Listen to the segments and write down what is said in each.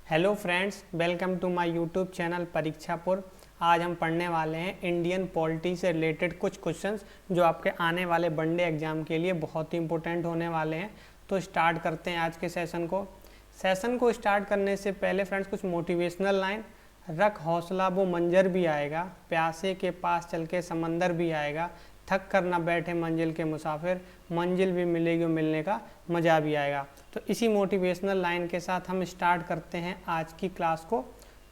Hello friends, welcome to my YouTube channel Parikshapur. आज हम पढ़ने वाले हैं इंडियन पॉलिटी से रिलेटेड कुछ क्वेश्चंस जो आपके आने वाले वनडे एग्जाम के लिए बहुत ही इंपॉर्टेंट होने वाले हैं। तो स्टार्ट करते हैं आज के सेशन को स्टार्ट करने से पहले फ्रेंड्स कुछ मोटिवेशनल लाइन। रख हौसला वो मंजर भी आएगा, प्यासे के पास चल के समंदर भी आएगा, थक कर ना बैठे मंजिल के मुसाफिर, मंजिल भी मिलेगी, मिलने का मज़ा भी आएगा। तो इसी मोटिवेशनल लाइन के साथ हम स्टार्ट करते हैं आज की क्लास को।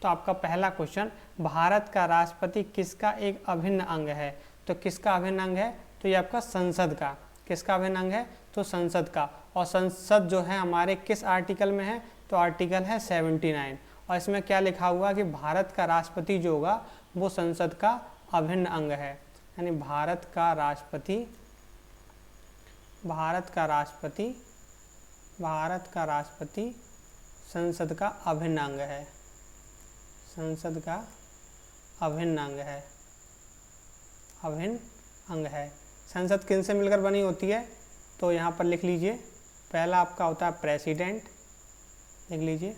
तो आपका पहला क्वेश्चन, भारत का राष्ट्रपति किसका एक अभिन्न अंग है? तो किसका अभिन्न अंग है? तो ये आपका संसद का। किसका अभिन्न अंग है? तो संसद का। और संसद जो है हमारे किस आर्टिकल में है? तो आर्टिकल है 79। और इसमें क्या लिखा हुआ कि भारत का राष्ट्रपति जो होगा वो संसद का अभिन्न अंग है, यानी भारत का राष्ट्रपति संसद का अभिन्न अंग है। संसद का अभिन्न अंग है। संसद किन से मिलकर बनी होती है? तो यहाँ पर लिख लीजिए, पहला आपका होता है प्रेसिडेंट, लिख लीजिए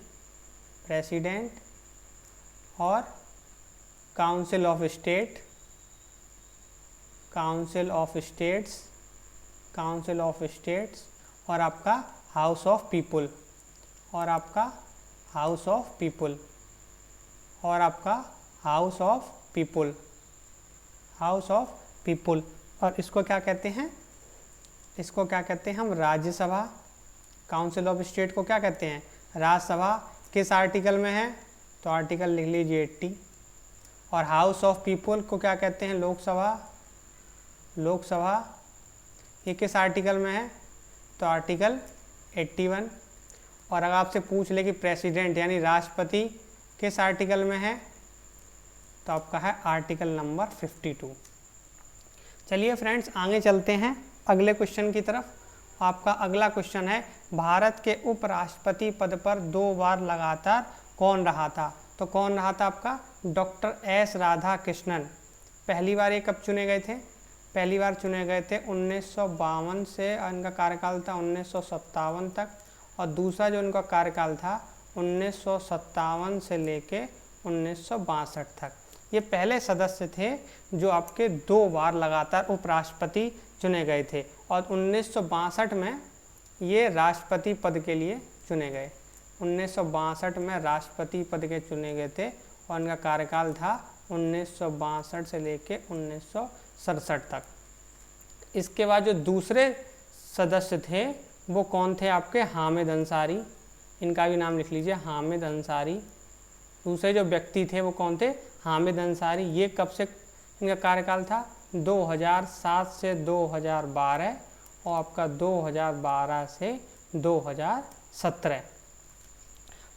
प्रेसिडेंट, और काउंसिल ऑफ स्टेट्स, और आपका हाउस ऑफ पीपुल, और इसको क्या कहते हैं? इसको क्या कहते हैं हम? राज्यसभा। काउंसिल ऑफ स्टेट को क्या कहते हैं? राज्यसभा। किस आर्टिकल में है? तो आर्टिकल लिख लीजिए 80। और हाउस ऑफ पीपुल को क्या कहते हैं? लोकसभा। ये किस आर्टिकल में है? तो आर्टिकल 81। और अगर आपसे पूछ ले कि प्रेसिडेंट यानी राष्ट्रपति किस आर्टिकल में है? तो आपका है आर्टिकल नंबर 52। चलिए फ्रेंड्स, आगे चलते हैं अगले क्वेश्चन की तरफ। आपका अगला क्वेश्चन है, भारत के उपराष्ट्रपति पद पर 2 बार लगातार कौन रहा था? तो कौन रहा था आपका? Doctor S Radhakrishnan. पहली बार ये कब चुने गए थे? पहली बार चुने गए थे 1952 से, इनका कार्यकाल था 1957 तक। और दूसरा जो इनका कार्यकाल था 1957 से लेके 1962 तक। ये पहले सदस्य थे जो आपके 2 बार लगातार उपराष्ट्रपति चुने गए थे। और 1962 में ये राष्ट्रपति पद के लिए चुने गए। 1962 में राष्ट्रपति पद के चुने गए थे और इनका कार्यकाल था 1962 से लेके 1967 तक। इसके बाद जो दूसरे सदस्य थे वो कौन थे आपके? हामिद अंसारी। इनका भी नाम लिख लीजिए, हामिद अंसारी। दूसरे जो व्यक्ति थे वो कौन थे? हामिद अंसारी। ये कब से इनका कार्यकाल था? 2007 से 2012, और आपका 2012 से 2017।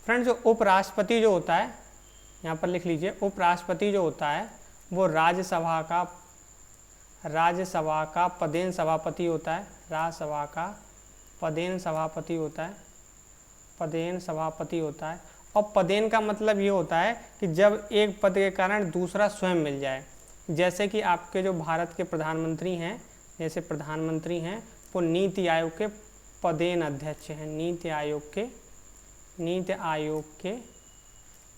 फ्रेंड्स, जो उपराष्ट्रपति जो होता है, यहाँ पर लिख लीजिए, उपराष्ट्रपति जो होता है वो राज्यसभा का पदेन सभापति होता है। राज्यसभा का पदेन सभापति होता है। और पदेन का मतलब ये होता है कि जब एक पद के कारण दूसरा स्वयं मिल जाए। जैसे कि आपके जो भारत के प्रधानमंत्री हैं, वो नीति आयोग के पदेन अध्यक्ष हैं। नीति आयोग के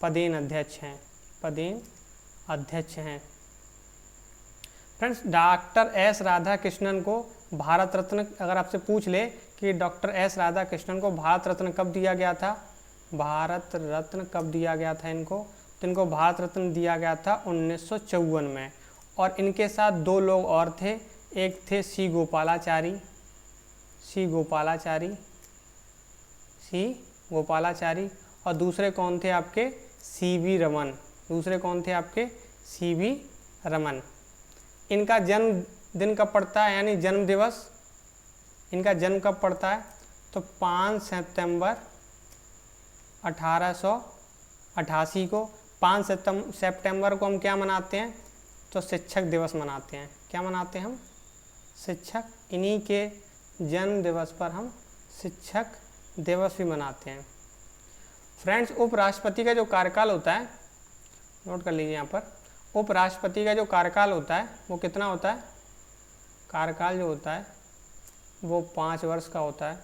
पदेन अध्यक्ष हैं। फ्रेंड्स, डॉक्टर एस राधाकृष्णन को भारत रत्न, अगर आपसे पूछ ले कि डॉक्टर एस राधाकृष्णन को भारत रत्न कब दिया गया था? भारत रत्न कब दिया गया था इनको? तो इनको भारत रत्न दिया गया था 1954 में। और इनके साथ 2 लोग और थे। एक थे सी गोपालाचारी, और दूसरे कौन थे आपके? सी वी रमन। इनका जन्म दिन कब पड़ता है, यानी जन्म दिवस? इनका जन्म कब पड़ता है? तो 5 सितंबर 1888 को। 5 सितंबर को हम क्या मनाते हैं? तो शिक्षक दिवस मनाते हैं। क्या मनाते हैं हम? शिक्षक। इन्हीं के जन्म दिवस पर हम शिक्षक दिवस भी मनाते हैं। फ्रेंड्स, उपराष्ट्रपति का जो कार्यकाल होता है, नोट कर लीजिए यहाँ पर, उपराष्ट्रपति का जो कार्यकाल होता है वो कितना होता है? कार्यकाल जो होता है वो 5 वर्ष का होता है।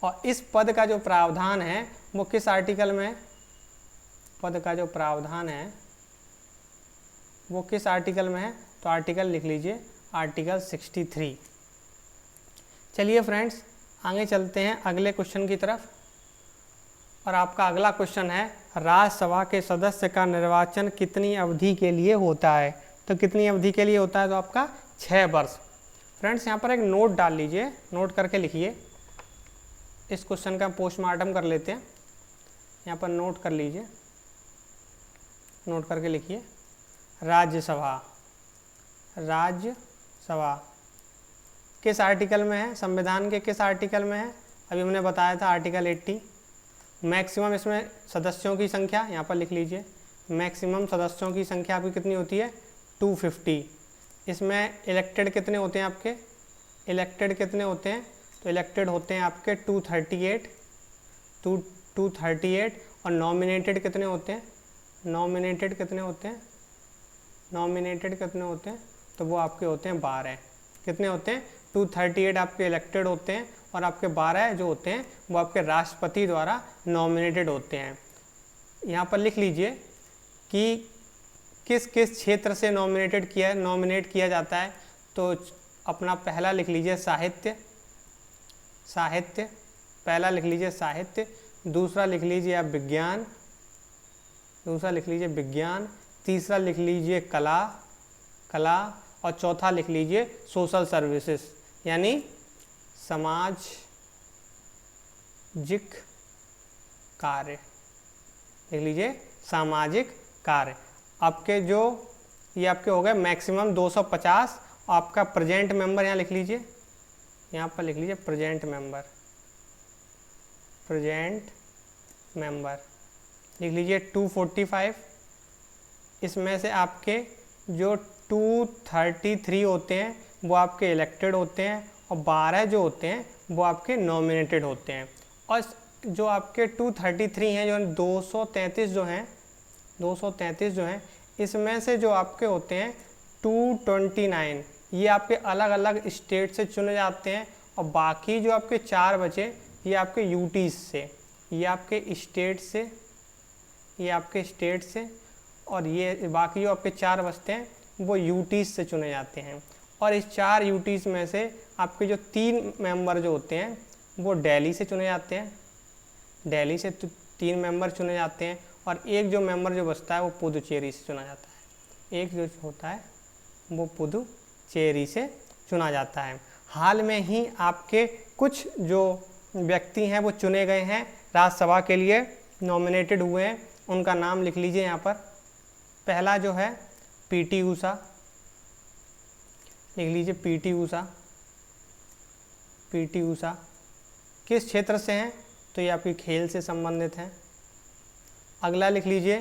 और इस पद का जो प्रावधान है वो किस आर्टिकल में है, पद का जो प्रावधान है वो किस आर्टिकल में है, तो आर्टिकल लिख लीजिए आर्टिकल 63। चलिए फ्रेंड्स आगे चलते हैं अगले क्वेश्चन की तरफ। और आपका अगला क्वेश्चन है, राज्यसभा के सदस्य का निर्वाचन कितनी अवधि के लिए होता है। तो कितनी अवधि के लिए होता है, तो आपका 6 वर्ष। फ्रेंड्स यहाँ पर एक नोट डाल लीजिए, नोट करके लिखिए। इस क्वेश्चन का पोस्टमार्टम कर लेते हैं। यहाँ पर नोट कर लीजिए, नोट करके लिखिए राज्यसभा। राज्यसभा किस आर्टिकल में है, संविधान के किस आर्टिकल में है, अभी हमने बताया था आर्टिकल 80। मैक्सिमम इसमें सदस्यों की संख्या यहाँ पर लिख लीजिए, मैक्सिमम सदस्यों की संख्या आपकी कितनी होती है, 250। इसमें इलेक्टेड कितने होते हैं आपके, इलेक्टेड कितने होते हैं, तो इलेक्टेड होते हैं आपके 238 और नॉमिनेटेड कितने होते हैं, नॉमिनेटेड कितने होते हैं, नॉमिनेटेड कितने होते हैं, तो वो आपके होते हैं 12। कितने होते हैं, 238 आपके इलेक्टेड होते हैं और आपके 12 जो होते हैं वो आपके राष्ट्रपति द्वारा नॉमिनेटेड होते हैं। यहाँ पर लिख लीजिए कि किस किस क्षेत्र से नॉमिनेट किया जाता है। तो अपना पहला लिख लीजिए साहित्य, साहित्य पहला लिख लीजिए साहित्य, दूसरा लिख लीजिए आप विज्ञान, दूसरा लिख लीजिए विज्ञान, तीसरा लिख लीजिए कला, कला, और चौथा लिख लीजिए सोशल सर्विसेज यानी सामाजिक कार्य, लिख लीजिए सामाजिक कार्य। आपके जो ये आपके हो गए मैक्सिमम 250। आपका प्रेजेंट मेंबर यहाँ लिख लीजिए, यहाँ पर लिख लीजिए प्रेजेंट मेंबर, प्रेजेंट मेंबर लिख लीजिए 245। इसमें से आपके जो 233 होते हैं वो आपके इलेक्टेड होते हैं और 12 जो होते हैं वो आपके नॉमिनेटेड होते हैं। और जो आपके 233 हैं, जो 233 जो हैं, 233 जो हैं, इसमें से जो आपके होते हैं 229 ये आपके अलग अलग स्टेट से चुने जाते हैं और बाकी जो आपके 4 बचे ये आपके यूटीज से, ये आपके स्टेट से, ये आपके स्टेट से, और ये बाकी जो आपके 4 बचते हैं वो यूटीज से चुने जाते हैं। और इस 4 यूटीज में से आपके जो 3 मेंबर जो होते हैं वो दिल्ली से चुने जाते हैं, दिल्ली से 3 मेंबर चुने जाते हैं, और एक जो मेंबर जो बचता है वो पुदुचेरी से चुना जाता है, एक जो होता है वो पुदुचेरी से चुना जाता है। हाल में ही आपके कुछ जो व्यक्ति हैं वो चुने गए हैं राज्यसभा के लिए, नॉमिनेटेड हुए हैं, उनका नाम लिख लीजिए यहाँ पर। पहला जो है पीटी ऊषा, लिख लीजिए पीटी ऊषा, पीटी ऊषा किस क्षेत्र से हैं, तो ये आपकी खेल से संबंधित हैं। अगला लिख लीजिए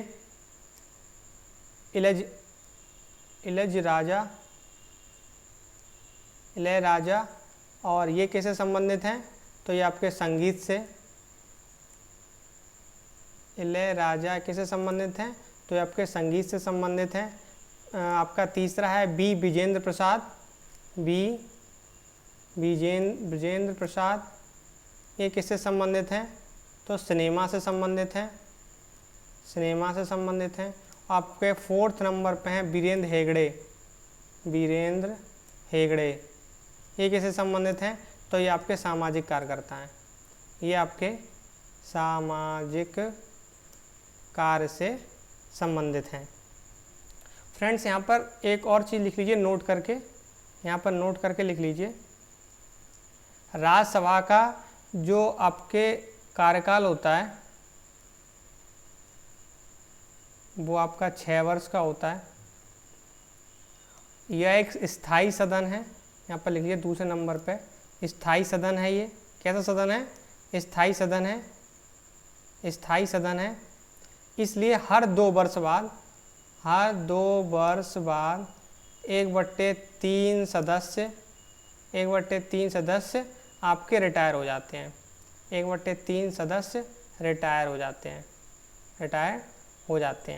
इलैयराजा, और ये कैसे संबंधित हैं, तो ये आपके संगीत से, इलैयराजा कैसे संबंधित हैं, तो ये आपके संगीत से संबंधित हैं। आपका तीसरा है बी विजेंद्र प्रसाद, विजेंद्र प्रसाद, ये किससे संबंधित हैं, तो सिनेमा से संबंधित हैं, सिनेमा से संबंधित हैं। आपके 4th नंबर पे हैं वीरेंद्र हेगड़े, वीरेंद्र हेगड़े, ये किससे संबंधित हैं, तो ये आपके सामाजिक कार्यकर्ता हैं, ये आपके सामाजिक कार्य से संबंधित हैं। फ्रेंड्स यहाँ पर एक और चीज़ लिख लीजिए नोट करके, यहाँ पर नोट करके लिख लीजिए, राज्यसभा का जो आपके कार्यकाल होता है वो आपका 6 वर्ष का होता है। यह एक स्थायी सदन है, यहाँ पर लिख लीजिए दूसरे नंबर पे, स्थायी सदन है। ये कैसा सदन है, स्थायी सदन है, स्थायी सदन है। इसलिए हर 2 वर्ष बाद, हर 2 वर्ष बाद 1/3 सदस्य, 1/3 सदस्य आपके रिटायर हो जाते हैं, 1/3 सदस्य रिटायर हो जाते हैं, रिटायर हो जाते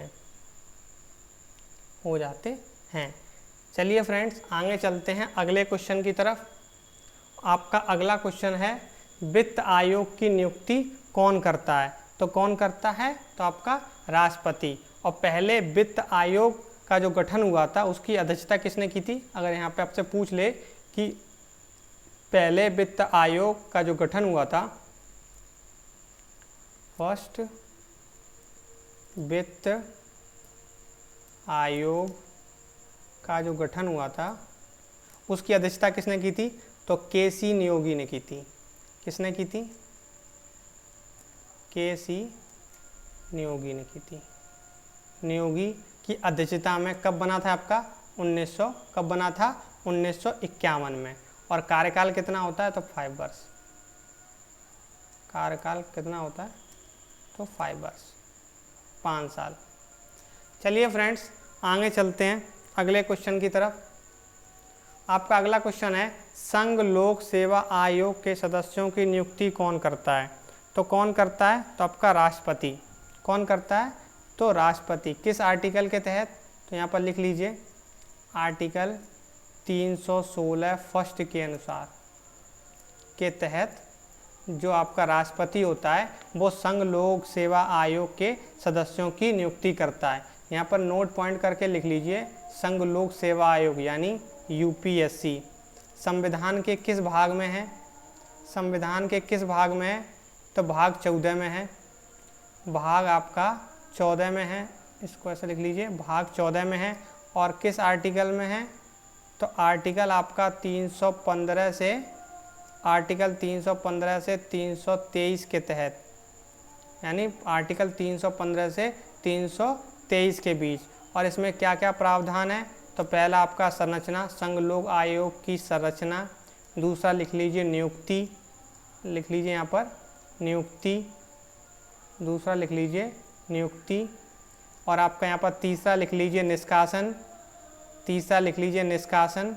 हैं। चलिए फ्रेंड्स आगे चलते हैं अगले क्वेश्चन की तरफ। आपका अगला क्वेश्चन है वित्त आयोग की नियुक्ति कौन करता है। तो कौन करता है? तो आपका राष्ट्रपति। और पहले वित्त आयोग का जो गठन हुआ था उसकी अध्यक्षता किसने की थी? अगर यहाँ पे आपसे पूछ ले कि पहले वित्त आयोग का जो गठन हुआ था, फर्स्ट वित्त आयोग का जो गठन हुआ था उसकी अध्यक्षता किसने की थी? तो के.सी. नियोगी ने की थी। किसने की थी? के.सी. नियोगी ने की थी। नियोगी की अध्यक्षता में कब बना था आपका? कब बना था? 1951 में। और कार्यकाल कितना होता है? तो 5 वर्ष। कार्यकाल कितना होता है? तो 5 वर्ष, 5 साल। चलिए फ्रेंड्स, आगे चलते हैं अगले क्वेश्चन की तरफ। आपका अगला क्वेश्चन है, संघ लोक सेवा आयोग के सदस्यों की नियुक्ति कौन करता है? तो कौन करता है? तो आपका राष्ट्रपति। कौन करता है? तो राष्ट्रपति। किस आर्टिकल के तहत? तो यहाँ पर लिख लीजिए, आर्टिकल 316 फर्स्ट के अनुसार के तहत जो आपका राष्ट्रपति होता है वो संघ लोक सेवा आयोग के सदस्यों की नियुक्ति करता है। यहाँ पर नोट पॉइंट करके लिख लीजिए, संघ लोक सेवा आयोग यानी यूपीएससी संविधान के किस भाग में है? संविधान के किस भाग में है? तो भाग 14 में है। भाग आपका 14 में है, इसको ऐसे लिख लीजिए, भाग 14 में है। और किस आर्टिकल में है? तो आर्टिकल आपका 315 से, आर्टिकल 315 से 323 के तहत, यानी आर्टिकल 315 से 323 के बीच। और इसमें क्या क्या प्रावधान है? तो पहला आपका संरचना, संघ लोक आयोग की संरचना। दूसरा लिख लीजिए नियुक्ति, लिख लीजिए यहाँ पर नियुक्ति। दूसरा लिख लीजिए नियुक्ति। और आपका यहाँ पर तीसरा लिख लीजिए निष्कासन। तीसरा लिख लीजिए निष्कासन।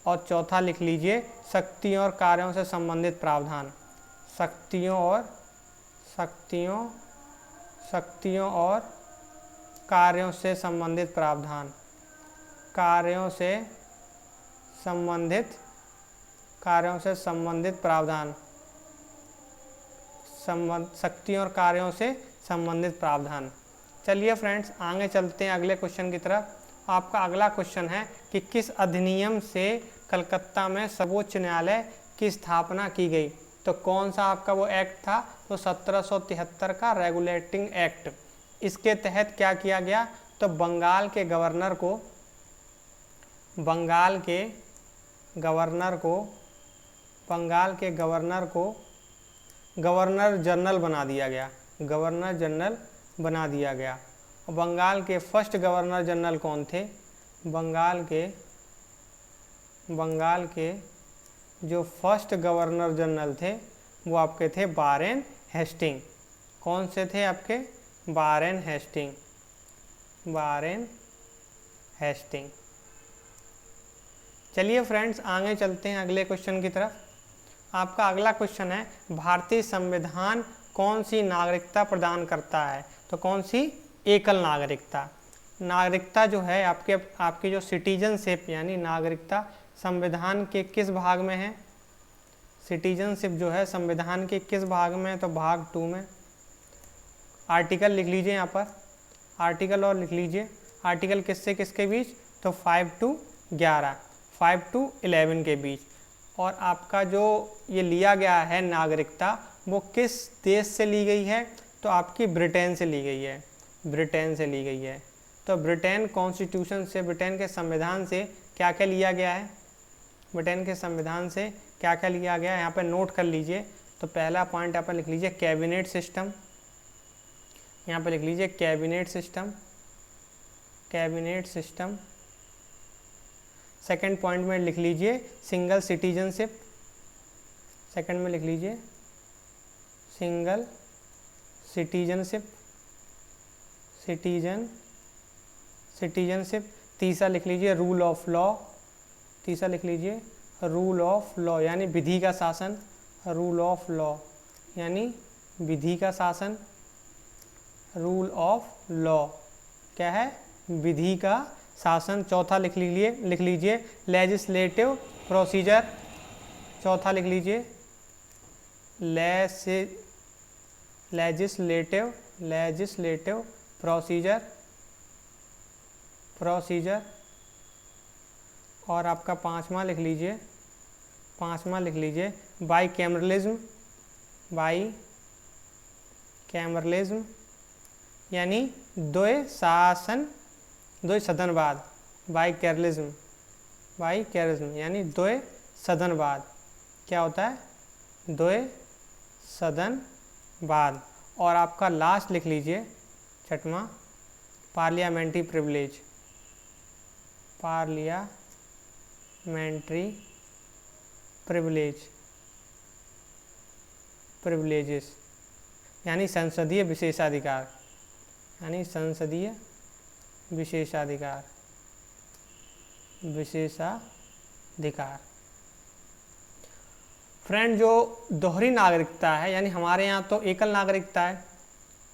और चौथा लिख लीजिए शक्तियों और कार्यों से संबंधित प्रावधान। शक्तियों और कार्यों से संबंधित प्रावधान। कार्यों से संबंधित प्रावधान। शक्तियों और कार्यों से संबंधित प्रावधान। चलिए फ्रेंड्स, आगे चलते हैं अगले क्वेश्चन की तरफ। आपका अगला क्वेश्चन है कि किस अधिनियम से कलकत्ता में सर्वोच्च न्यायालय की स्थापना की गई? तो कौन सा आपका वो एक्ट था? तो 1773 का रेगुलेटिंग एक्ट। इसके तहत क्या किया गया? तो बंगाल के गवर्नर को गवर्नर जनरल बना दिया गया। गवर्नर जनरल बना दिया गया। और बंगाल के फर्स्ट गवर्नर जनरल कौन थे? बंगाल के जो फर्स्ट गवर्नर जनरल थे वो आपके थे वारेन हेस्टिंग। कौन से थे आपके? Warren Hasting. चलिए फ्रेंड्स, आगे चलते हैं अगले क्वेश्चन की तरफ। आपका अगला क्वेश्चन है, भारतीय संविधान कौन सी नागरिकता प्रदान करता है? तो कौन सी? एकल नागरिकता। नागरिकता जो है आपकी जो सिटीजनशिप यानी नागरिकता संविधान के किस भाग में है? सिटीजनशिप जो है संविधान के किस भाग में है? तो भाग 2 में। आर्टिकल लिख लीजिए यहाँ पर, आर्टिकल और लिख लीजिए, आर्टिकल किससे किसके बीच? तो 5 to 11, 5 to 11 के बीच। और आपका जो ये लिया गया है नागरिकता वो किस देश से ली गई है? तो आपकी ब्रिटेन से ली गई है। ब्रिटेन से ली गई है। तो ब्रिटेन कॉन्स्टिट्यूशन से, ब्रिटेन के संविधान से क्या क्या लिया गया है? ब्रिटेन के संविधान से क्या क्या लिया गया है यहाँ पर नोट कर लीजिए। तो पहला पॉइंट यहाँ पर लिख लीजिए कैबिनेट सिस्टम। यहाँ पर लिख लीजिए कैबिनेट सिस्टम। सेकंड पॉइंट में लिख लीजिए सिंगल सिटीजनशिप। सेकंड में लिख लीजिए सिंगल सिटीजनशिप। तीसरा लिख लीजिए रूल ऑफ लॉ। तीसरा लिख लीजिए रूल ऑफ लॉ यानी विधि का शासन। रूल ऑफ लॉ यानी विधि का शासन। रूल ऑफ लॉ क्या है? विधि का शासन। चौथा लिख लीजिए लेजिस्लेटिव प्रोसीजर। चौथा लिख लीजिए लेजिस्लेटिव प्रोसीजर। और आपका पाँचवा लिख लीजिए बाईकैमरलिज्म यानी द्वय सदनवाद। बाईकैमरलिज्म यानी द्वय सदनवाद। क्या होता है? द्वय सदनवाद। और आपका लास्ट लिख लीजिए छठवां पार्लियामेंट्री प्रिविलेजेस यानी संसदीय विशेषाधिकार। फ्रेंड, जो दोहरी नागरिकता है यानी हमारे यहाँ तो एकल नागरिकता है,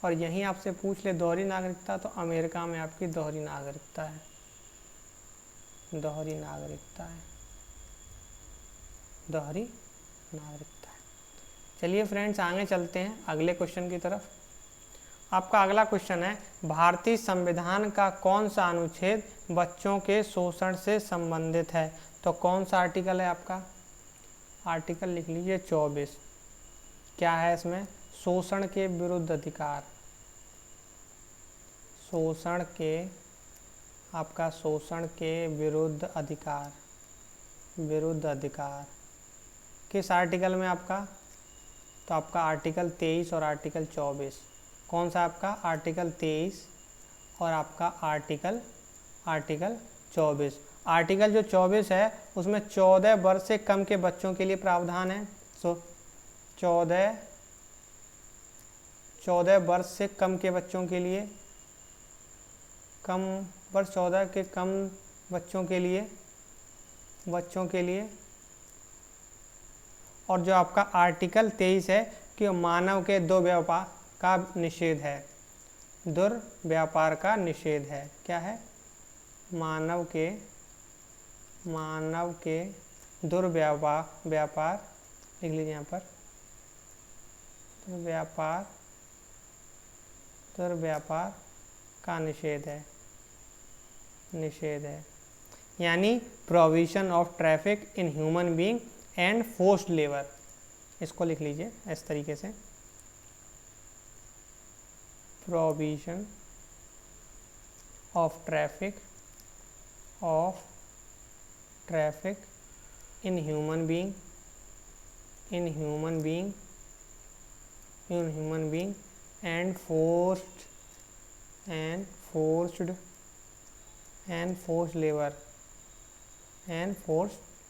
और यहीं आपसे पूछ ले दोहरी नागरिकता, तो अमेरिका में आपकी दोहरी नागरिकता है। चलिए फ्रेंड्स, आगे चलते हैं अगले क्वेश्चन की तरफ। आपका अगला क्वेश्चन है, भारतीय संविधान का कौन सा अनुच्छेद बच्चों के शोषण से संबंधित है? तो कौन सा आर्टिकल है आपका? आर्टिकल लिख लीजिए 24। क्या है इसमें? शोषण के विरुद्ध अधिकार। शोषण के विरुद्ध अधिकार किस आर्टिकल में आपका? तो आपका आर्टिकल 23 और आर्टिकल 24। कौन सा आपका? आर्टिकल 23 और आपका आर्टिकल 24। आर्टिकल जो 24 है उसमें 14 वर्ष से कम के बच्चों के लिए प्रावधान है। 14 वर्ष से कम के बच्चों के लिए, 14 के कम बच्चों के लिए। और जो आपका आर्टिकल 23 है कि मानव के दुर्व्यापार का निषेध है। दुर्व्यापार का निषेध है। क्या है? मानव के दुर्व्यापार लिख लीजिए यहाँ पर। दुर्व्यापार का निषेध है यानी provision of traffic in human being and forced labour. इसको लिख लीजिए इस तरीके से, provision of traffic in human being and forced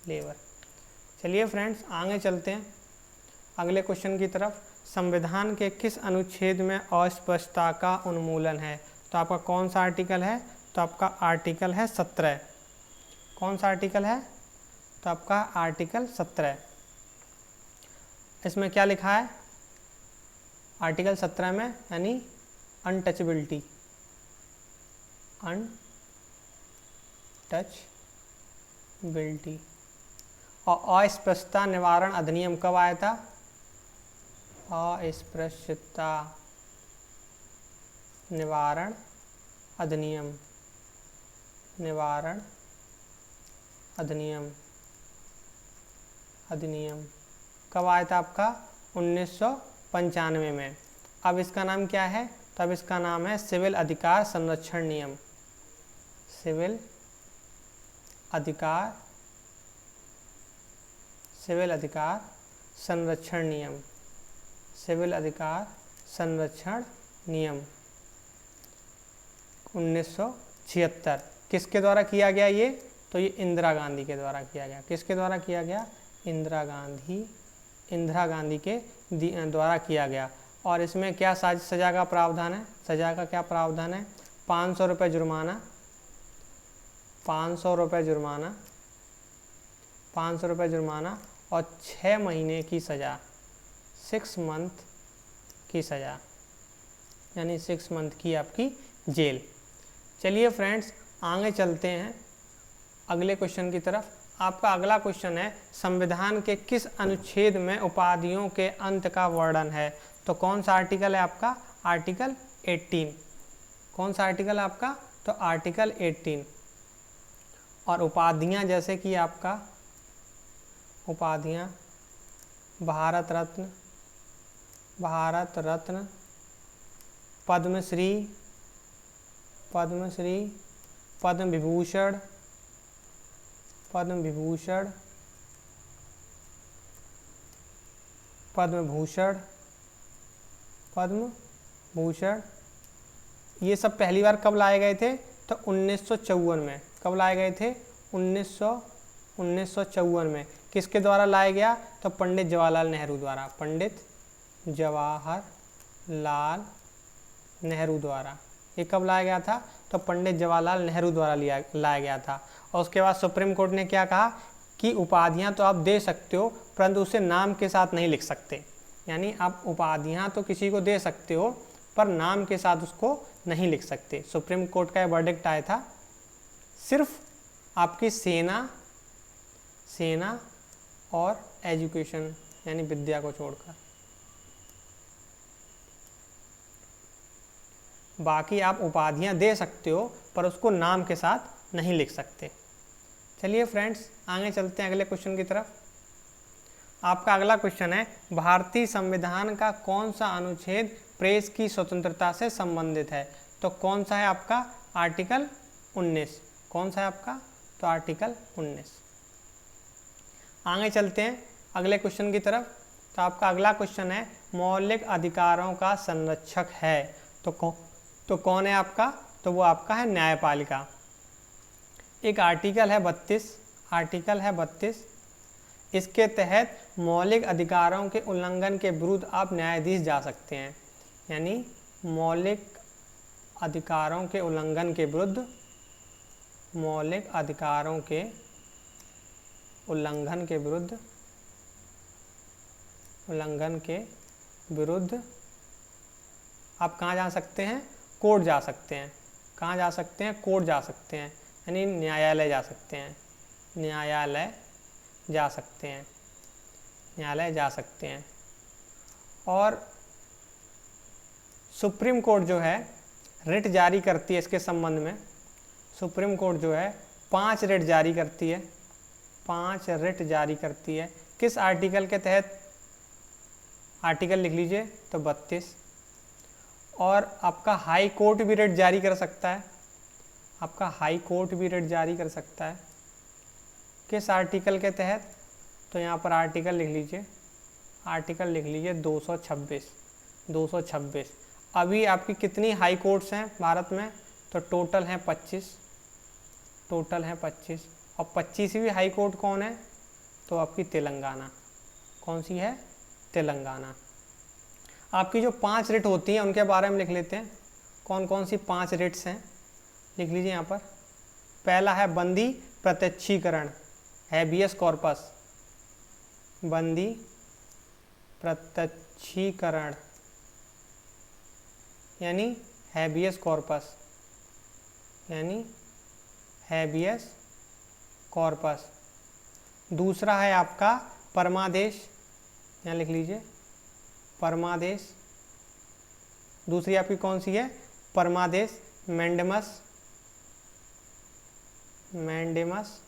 labour. चलिए फ्रेंड्स, आगे चलते हैं अगले क्वेश्चन की तरफ। संविधान के किस अनुच्छेद में अस्पष्टता का उन्मूलन है? तो आपका कौन सा आर्टिकल है? तो आपका आर्टिकल है 17। कौन सा आर्टिकल है? तो आपका आर्टिकल 17। इसमें क्या लिखा है आर्टिकल 17 में? यानी अनटचेबिलिटी। और अस्पृश्यता निवारण अधिनियम कब आया था? अस्पृश्यता निवारण अधिनियम कब आया था आपका? 1995 में। अब इसका नाम क्या है? तब इसका नाम है सिविल अधिकार संरक्षण नियम। सिविल अधिकार संरक्षण नियम 1976। किसके द्वारा किया गया ये? तो ये इंदिरा गांधी के द्वारा किया गया। किसके द्वारा किया गया? इंदिरा गांधी के द्वारा किया गया। और इसमें क्या सज़ा का प्रावधान है? सज़ा का क्या प्रावधान है? 500 रुपये जुर्माना, 500 रुपये जुर्माना और 6 महीने की सज़ा, 6 मंथ की सज़ा, यानी 6 मंथ की आपकी जेल। चलिए फ्रेंड्स, आगे चलते हैं अगले क्वेश्चन की तरफ। आपका अगला क्वेश्चन है, संविधान के किस अनुच्छेद में उपाधियों के अंत का वर्णन है? तो कौन सा आर्टिकल है आपका? आर्टिकल 18। कौन सा आर्टिकल है आपका? तो आर्टिकल 18। और उपाधियां जैसे कि आपका उपाधियां भारत रत्न, भारत रत्न, पद्मश्री, पद्मश्री, पद्म विभूषण, पद्म विभूषण, पद्म भूषण, पद्म भूषण, ये सब पहली बार कब लाए गए थे? तो 1954 में। कब लाए गए थे? 1954 में। किसके द्वारा लाया गया? तो पंडित जवाहरलाल नेहरू द्वारा। पंडित जवाहरलाल नेहरू द्वारा। ये कब लाया गया था? तो पंडित जवाहरलाल नेहरू द्वारा लाया गया था। और उसके बाद सुप्रीम कोर्ट ने क्या कहा कि उपाधियां तो आप दे सकते हो, परंतु उसे नाम के साथ नहीं लिख सकते। यानी आप उपाधियां तो किसी को दे सकते हो, पर नाम के साथ उसको नहीं लिख सकते। सुप्रीम कोर्ट का यह वर्डिक्ट आया था। सिर्फ आपकी सेना और एजुकेशन यानी विद्या को छोड़कर, बाकी आप उपाधियां दे सकते हो, पर उसको नाम के साथ नहीं लिख सकते। चलिए फ्रेंड्स, आगे चलते हैं अगले क्वेश्चन की तरफ। आपका अगला क्वेश्चन है, भारतीय संविधान का कौन सा अनुच्छेद प्रेस की स्वतंत्रता से संबंधित है? तो कौन सा है आपका? आर्टिकल 19। कौन सा है आपका? तो आर्टिकल 19। आगे चलते हैं अगले क्वेश्चन की तरफ। तो आपका अगला क्वेश्चन है, मौलिक अधिकारों का संरक्षक है तो कौन है आपका? तो वो आपका है न्यायपालिका। एक आर्टिकल है 32। आर्टिकल है 32। इसके तहत मौलिक अधिकारों के उल्लंघन के विरुद्ध आप न्यायाधीश जा सकते हैं। यानी मौलिक अधिकारों के उल्लंघन के विरुद्ध, मौलिक अधिकारों के उल्लंघन के विरुद्ध, उल्लंघन के विरुद्ध आप कहाँ जा सकते हैं? कोर्ट जा सकते हैं। कहाँ जा सकते हैं? कोर्ट जा सकते हैं, यानी न्यायालय जा सकते हैं। न्यायालय जा सकते हैं, न्यायालय जा सकते हैं। और सुप्रीम कोर्ट जो है रिट जारी करती है इसके संबंध में। सुप्रीम कोर्ट जो है 5 रिट जारी करती है। 5 रिट जारी करती है। किस आर्टिकल के तहत? आर्टिकल लिख लीजिए, तो 32। और आपका हाई कोर्ट भी रिट जारी कर सकता है। आपका हाई कोर्ट भी रिट जारी कर सकता है। किस आर्टिकल के तहत? तो यहाँ पर आर्टिकल लिख लीजिए, आर्टिकल लिख लीजिए 226। 226। अभी आपकी कितनी हाई कोर्ट्स हैं भारत में? तो टोटल हैं 25। टोटल हैं 25। और 25वीं हाई कोर्ट कौन है? तो आपकी तेलंगाना। कौन सी है? तेलंगाना। आपकी जो 5 रिट होती हैं उनके बारे में लिख लेते हैं। कौन कौन सी 5 रिट्स हैं? लिख लीजिए यहाँ पर। पहला है बंदी प्रत्यक्षीकरण, हैबियस कॉर्पस। बंदी प्रत्यक्षीकरण यानी हैबियस कॉर्पस, यानी हैबियस कॉर्पस। दूसरा है आपका परमादेश, यहाँ लिख लीजिए परमादेश। दूसरी आपकी कौन सी है? परमादेश मैंडेमस, मैंडेमस।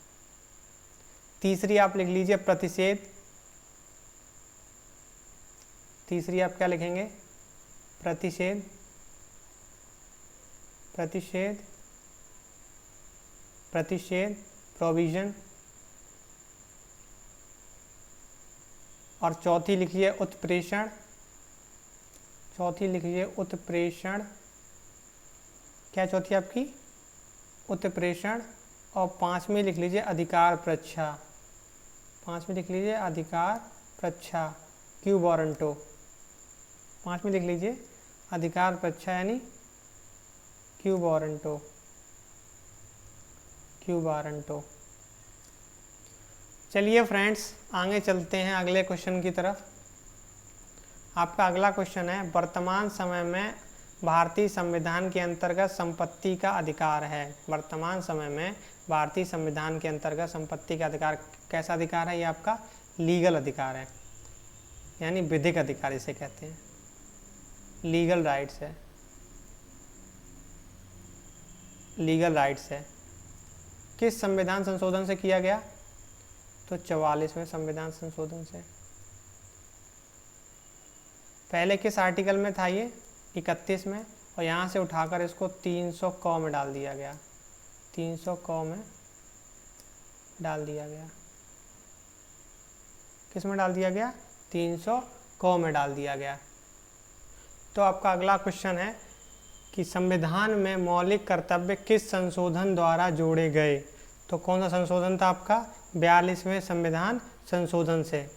तीसरी आप लिख लीजिए प्रतिषेध। तीसरी आप क्या लिखेंगे? प्रतिषेध, प्रतिषेध, प्रतिषेध, प्रोविजन। और चौथी लिखिए उत्प्रेषण। चौथी लिखिए उत्प्रेषण। क्या चौथी आपकी? उत्प्रेषण। और 5वीं लिख लीजिए अधिकार प्रच्छा। 5वीं लिख लीजिए अधिकार प्रच्छा, क्यू वारंटो। 5वीं लिख लीजिए अधिकार प्रच्छा यानी क्यू वारंटो, क्यू वारंटो। चलिए फ्रेंड्स, आगे चलते हैं अगले क्वेश्चन की तरफ। आपका अगला क्वेश्चन है, वर्तमान समय में भारतीय संविधान के अंतर्गत संपत्ति का अधिकार है। वर्तमान समय में भारतीय संविधान के अंतर्गत संपत्ति का अधिकार कैसा अधिकार है? ये आपका लीगल अधिकार है, यानी विधिक अधिकार इसे कहते हैं। लीगल राइट्स है, लीगल राइट्स है। किस संविधान संशोधन से किया गया? तो 44वें संविधान संशोधन से। पहले किस आर्टिकल में था ये? 31 में, और यहाँ से उठाकर इसको 300 क में डाल दिया गया, 300 क में डाल दिया गया। किस में डाल दिया गया? 300 क में डाल दिया गया। तो आपका अगला क्वेश्चन है कि संविधान में मौलिक कर्तव्य किस संशोधन द्वारा जोड़े गए? तो कौन सा संशोधन था आपका? 42वें संविधान संशोधन से।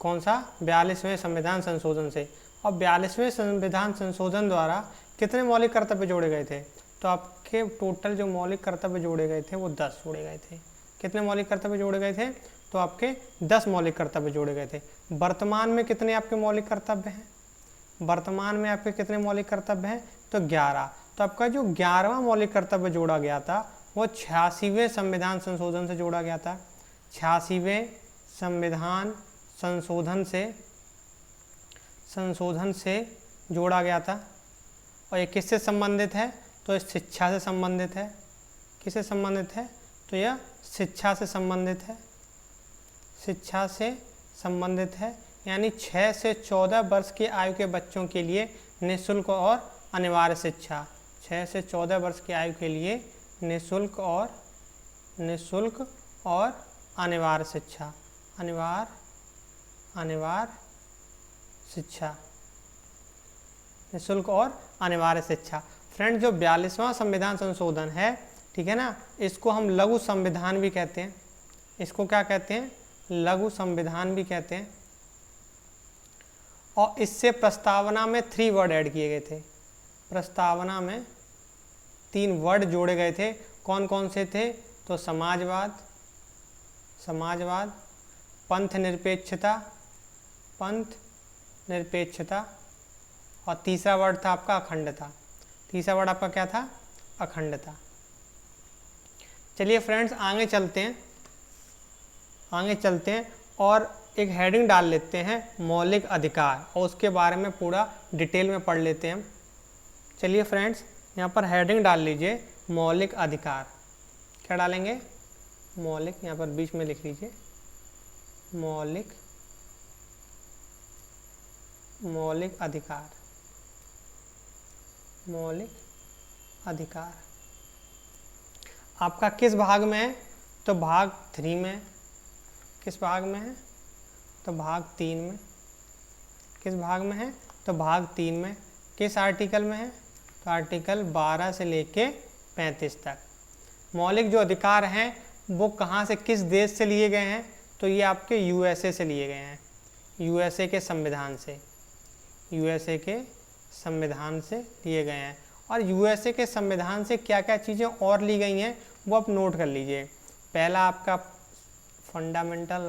कौन सा? 42वें संविधान संशोधन से। और 42वें संविधान संशोधन द्वारा कितने मौलिक कर्तव्य जोड़े गए थे? तो आपके टोटल जो मौलिक कर्तव्य जोड़े गए थे वो 10 जोड़े गए थे। कितने मौलिक कर्तव्य जोड़े गए थे? तो आपके 10 मौलिक कर्तव्य जोड़े गए थे। वर्तमान में कितने आपके मौलिक कर्तव्य हैं? वर्तमान में आपके कितने मौलिक कर्तव्य हैं? तो 11। तो आपका जो 11वां मौलिक कर्तव्य जोड़ा गया था वो 86वें संविधान संशोधन से जोड़ा गया था। 86वें संविधान संशोधन से जोड़ा गया था। और ये किससे संबंधित है? तो ये शिक्षा से संबंधित है। किससे संबंधित है? तो यह शिक्षा से संबंधित है, शिक्षा से संबंधित है। यानी 6 से 14 वर्ष की आयु के बच्चों के लिए निःशुल्क और अनिवार्य शिक्षा। 6 से 14 वर्ष की आयु के लिए निःशुल्क और अनिवार्य शिक्षा, अनिवार्य शिक्षा, निःशुल्क और अनिवार्य शिक्षा। फ्रेंड, जो 42वां संविधान संशोधन है, ठीक है ना, इसको हम लघु संविधान भी कहते हैं। इसको क्या कहते हैं? लघु संविधान भी कहते हैं। और इससे प्रस्तावना में 3 वर्ड ऐड किए गए थे। प्रस्तावना में 3 वर्ड जोड़े गए थे। कौन कौन से थे? तो समाजवाद, पंथ निरपेक्षता, और तीसरा वर्ड था आपका अखंडता। तीसरा वर्ड आपका क्या था? अखंडता। चलिए फ्रेंड्स, आगे चलते हैं और एक हेडिंग डाल लेते हैं मौलिक अधिकार, और उसके बारे में पूरा डिटेल में पढ़ लेते हैं हम। चलिए फ्रेंड्स, यहाँ पर हेडिंग डाल लीजिए मौलिक अधिकार। क्या डालेंगे? मौलिक, यहाँ पर बीच में लिख लीजिए मौलिक अधिकार, मौलिक अधिकार। आपका किस भाग में है? तो भाग 3 में। किस भाग में है? तो भाग 3 में। किस भाग में है? तो भाग 3 में। किस आर्टिकल में है? तो आर्टिकल 12 से लेके 35 तक। मौलिक जो अधिकार हैं वो कहाँ से, किस देश से लिए गए हैं? तो ये आपके यूएसए से लिए गए हैं, यूएसए के संविधान से, यूएसए के संविधान से लिए गए हैं। और यूएसए के संविधान से क्या क्या चीज़ें और ली गई हैं वो आप नोट कर लीजिए। पहला आपका फंडामेंटल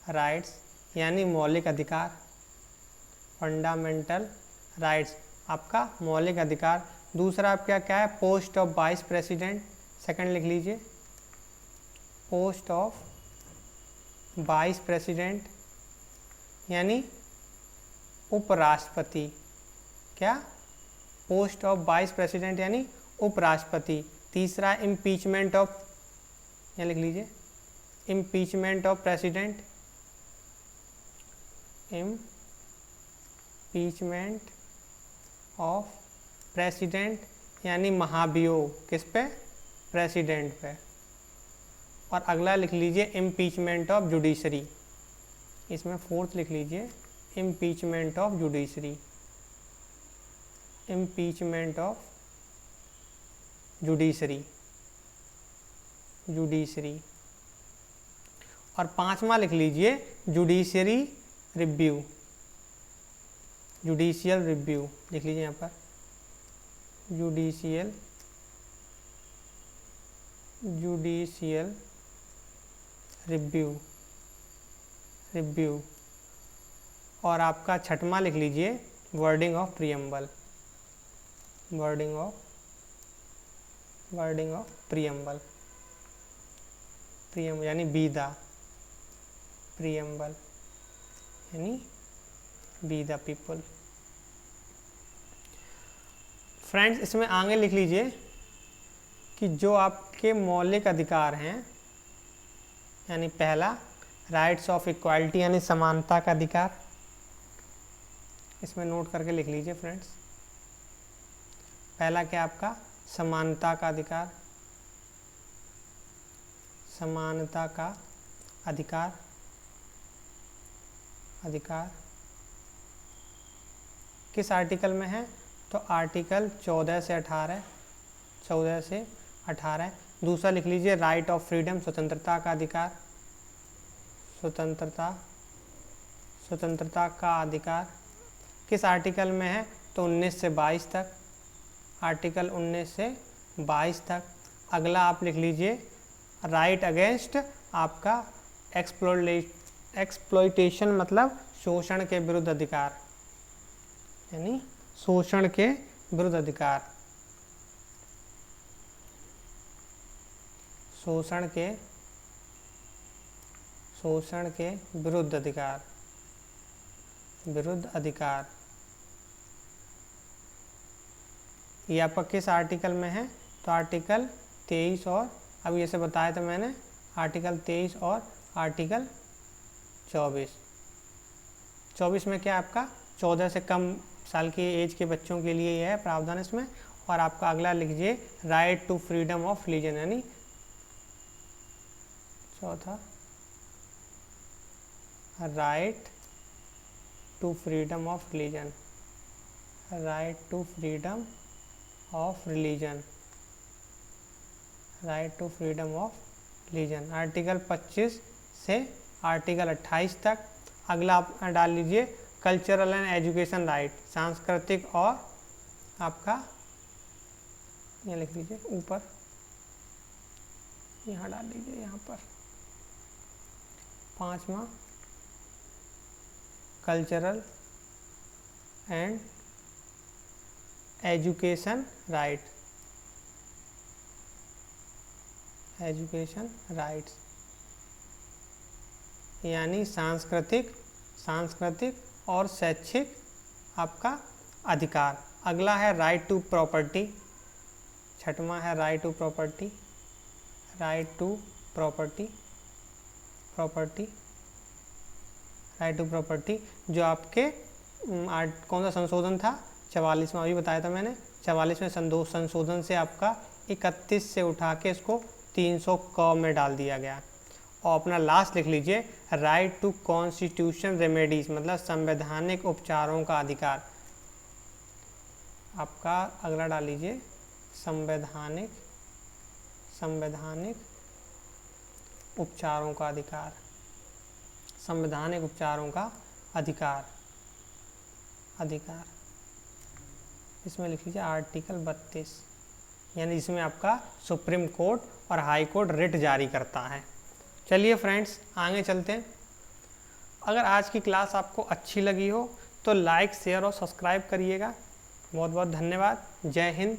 राइट्स यानी मौलिक अधिकार। फंडामेंटल राइट्स आपका मौलिक अधिकार। दूसरा आपका क्या है? Post of vice president. Second लिख लीजिए, पोस्ट ऑफ वाइस प्रेसिडेंट यानी उपराष्ट्रपति। क्या? पोस्ट ऑफ वाइस प्रेसिडेंट यानी उपराष्ट्रपति। तीसरा इम्पीचमेंट ऑफ, यहाँ लिख लीजिए impeachment of president, impeachment of president यानी महाभियोग। किस पे? प्रेसिडेंट पे। और अगला लिख लीजिए इम्पीचमेंट ऑफ जुडिशरी। इसमें फोर्थ लिख लीजिए impeachment of judiciary, impeachment of judiciary. और 5वां लिख लीजिए जुडिशियरी रिव्यू, जुडिशियल रिव्यू लिख लीजिए यहाँ पर, जुडिशियल रिव्यू। और आपका 6वां लिख लीजिए wording of preamble, wording of preamble यानी विदा, प्रीएम्बल। यानी बी द पीपल। फ्रेंड्स, इसमें आगे लिख लीजिए कि जो आपके मौलिक अधिकार हैं, यानी पहला राइट्स ऑफ इक्वालिटी यानी समानता का अधिकार, इसमें नोट करके लिख लीजिए फ्रेंड्स। पहला क्या आपका समानता का अधिकार, समानता का अधिकार, अधिकार किस आर्टिकल में है? तो आर्टिकल 14 से 18, 14 से 18। दूसरा लिख लीजिए राइट ऑफ फ्रीडम, स्वतंत्रता का अधिकार, स्वतंत्रता, स्वतंत्रता का अधिकार किस आर्टिकल में है? तो 19 से 22 तक, आर्टिकल 19 से 22 तक। अगला आप लिख लीजिए राइट अगेंस्ट आपका एक्सप्लॉइटेशन मतलब शोषण के विरुद्ध अधिकार, यानी शोषण के विरुद्ध अधिकार, शोषण के विरुद्ध अधिकार, विरुद्ध अधिकार। ये आपका किस आर्टिकल में है? तो आर्टिकल 23 और अभी जैसे बताया था मैंने, आर्टिकल 23 और आर्टिकल 24। 24 में क्या आपका 14 से कम साल की एज के बच्चों के लिए यह है प्रावधान इसमें। और आपका अगला लिखिए right to freedom of religion, यानी चौथा right to freedom of religion, right to freedom of religion, right to freedom of religion, article 25 से आर्टिकल 28 तक। अगला आप डाल लीजिए कल्चरल एंड एजुकेशन राइट, सांस्कृतिक और आपका ये लिख लीजिए ऊपर, यहाँ डाल लीजिए यहाँ पर 5वां cultural and education right, education rights यानी सांस्कृतिक और शैक्षिक आपका अधिकार। अगला है राइट टू प्रॉपर्टी, छठवां है right to property, right to property, right to property जो आपके कौन सा संशोधन था? 44वां, अभी बताया था मैंने। 44वें संशोधन से आपका 31 से उठा के इसको 300 क में डाल दिया गया। और अपना लास्ट लिख लीजिए राइट टू कॉन्स्टिट्यूशन रेमेडीज मतलब संवैधानिक उपचारों का अधिकार। आपका अगला डाल लीजिए संवैधानिक उपचारों का अधिकार, संवैधानिक उपचारों का अधिकार, इसमें लिख लीजिए आर्टिकल 32, यानी इसमें आपका सुप्रीम कोर्ट और हाई कोर्ट रिट जारी करता है। चलिए फ्रेंड्स आगे चलते हैं। अगर आज की क्लास आपको अच्छी लगी हो तो लाइक, शेयर और सब्सक्राइब करिएगा। बहुत बहुत धन्यवाद। जय हिंद।